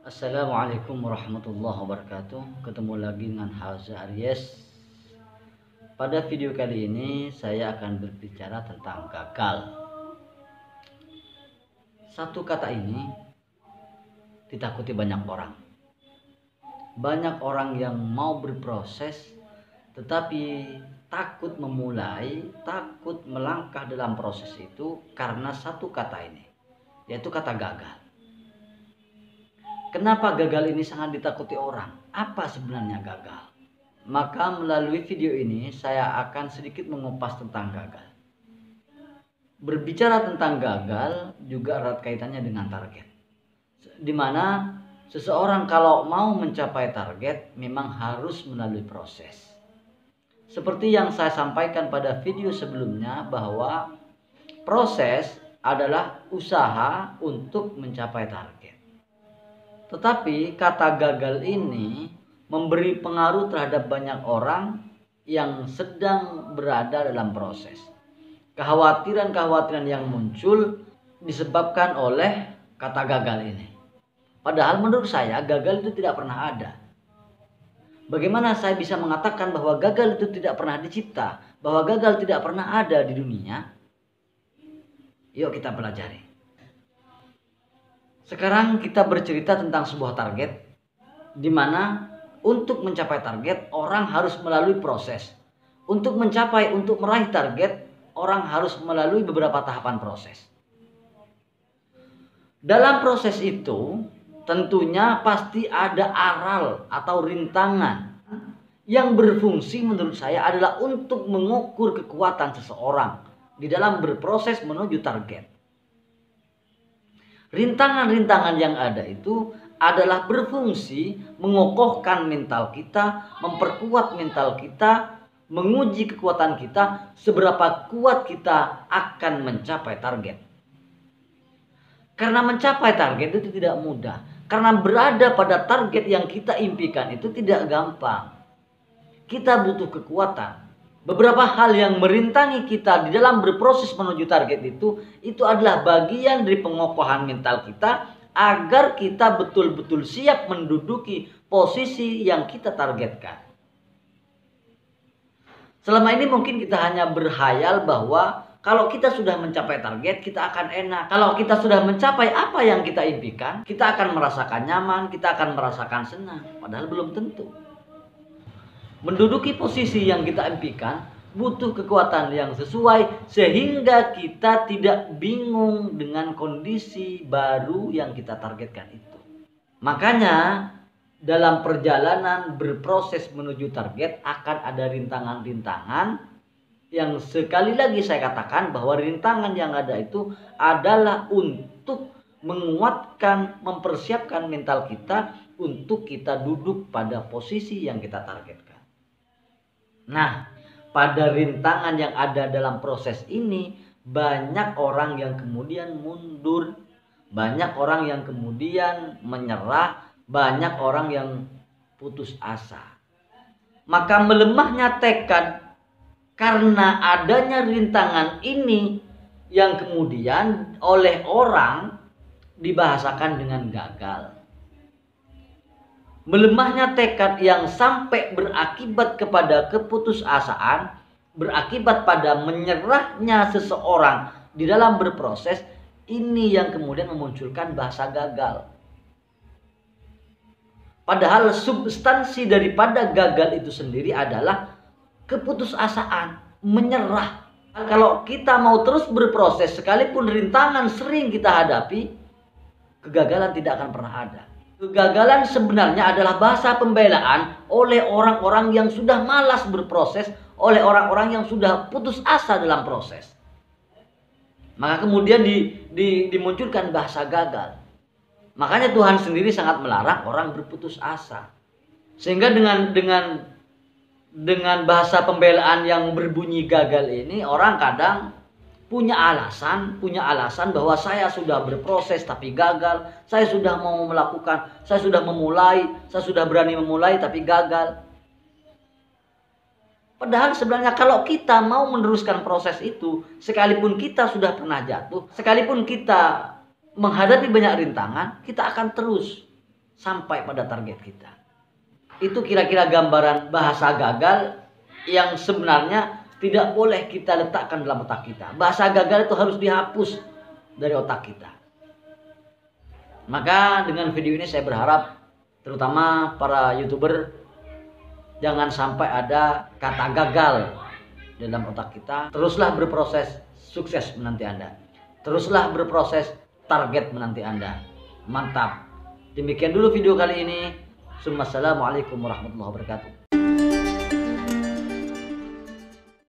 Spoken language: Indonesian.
Assalamualaikum warahmatullahi wabarakatuh. Ketemu lagi dengan Haza Aries. Pada video kali ini saya akan berbicara tentang gagal. Satu kata ini ditakuti banyak orang. Banyak orang yang mau berproses tetapi takut memulai, takut melangkah dalam proses itu karena satu kata ini, yaitu kata gagal. Kenapa gagal ini sangat ditakuti orang? Apa sebenarnya gagal? Maka melalui video ini saya akan sedikit mengupas tentang gagal. Berbicara tentang gagal juga erat kaitannya dengan target. Dimana seseorang kalau mau mencapai target memang harus melalui proses. Seperti yang saya sampaikan pada video sebelumnya bahwa proses adalah usaha untuk mencapai target. Tetapi kata gagal ini memberi pengaruh terhadap banyak orang yang sedang berada dalam proses. Kekhawatiran-kekhawatiran yang muncul disebabkan oleh kata gagal ini. Padahal menurut saya gagal itu tidak pernah ada. Bagaimana saya bisa mengatakan bahwa gagal itu tidak pernah dicipta, bahwa gagal tidak pernah ada di dunia? Yuk kita pelajari. Sekarang kita bercerita tentang sebuah target, di mana untuk mencapai target orang harus melalui proses. Untuk meraih target orang harus melalui beberapa tahapan proses. Dalam proses itu tentunya pasti ada aral atau rintangan yang berfungsi menurut saya adalah untuk mengukur kekuatan seseorang di dalam berproses menuju target. Rintangan-rintangan yang ada itu adalah berfungsi mengokohkan mental kita, memperkuat mental kita, menguji kekuatan kita, seberapa kuat kita akan mencapai target. Karena mencapai target itu tidak mudah. Karena berada pada target yang kita impikan itu tidak gampang. Kita butuh kekuatan. Beberapa hal yang merintangi kita di dalam berproses menuju target itu adalah bagian dari pengokohan mental kita agar kita betul-betul siap menduduki posisi yang kita targetkan. Selama ini mungkin kita hanya berhayal bahwa kalau kita sudah mencapai target kita akan enak. Kalau kita sudah mencapai apa yang kita impikan, kita akan merasakan nyaman, kita akan merasakan senang. Padahal belum tentu. Menduduki posisi yang kita impikan butuh kekuatan yang sesuai sehingga kita tidak bingung dengan kondisi baru yang kita targetkan itu. Makanya dalam perjalanan berproses menuju target akan ada rintangan-rintangan yang sekali lagi saya katakan bahwa rintangan yang ada itu adalah untuk menguatkan, mempersiapkan mental kita untuk kita duduk pada posisi yang kita targetkan. Nah, pada rintangan yang ada dalam proses ini, banyak orang yang kemudian mundur, banyak orang yang kemudian menyerah, banyak orang yang putus asa. Maka melemahnya tekad karena adanya rintangan ini yang kemudian oleh orang dibahasakan dengan gagal. Melemahnya tekad yang sampai berakibat kepada keputusasaan, berakibat pada menyerahnya seseorang di dalam berproses, ini yang kemudian memunculkan bahasa gagal. Padahal substansi daripada gagal itu sendiri adalah keputusasaan, menyerah. Kalau kita mau terus berproses, sekalipun rintangan sering kita hadapi, kegagalan tidak akan pernah ada. Kegagalan sebenarnya adalah bahasa pembelaan oleh orang-orang yang sudah malas berproses, oleh orang-orang yang sudah putus asa dalam proses. Maka kemudian dimunculkan bahasa gagal. Makanya Tuhan sendiri sangat melarang orang berputus asa. Sehingga dengan bahasa pembelaan yang berbunyi gagal ini, orang kadang punya alasan bahwa saya sudah berproses tapi gagal, saya sudah mau melakukan, saya sudah memulai, saya sudah berani memulai tapi gagal. Padahal sebenarnya kalau kita mau meneruskan proses itu, sekalipun kita sudah pernah jatuh, sekalipun kita menghadapi banyak rintangan, kita akan terus. sampai pada target kita. Itu kira-kira gambaran bahasa gagal yang sebenarnya tidak boleh kita letakkan dalam otak kita. Bahasa gagal itu harus dihapus dari otak kita. Maka dengan video ini saya berharap terutama para YouTuber jangan sampai ada kata gagal dalam otak kita. Teruslah berproses, sukses menanti Anda. Teruslah berproses, target menanti Anda. Mantap. Demikian dulu video kali ini. Assalamualaikum warahmatullahi wabarakatuh.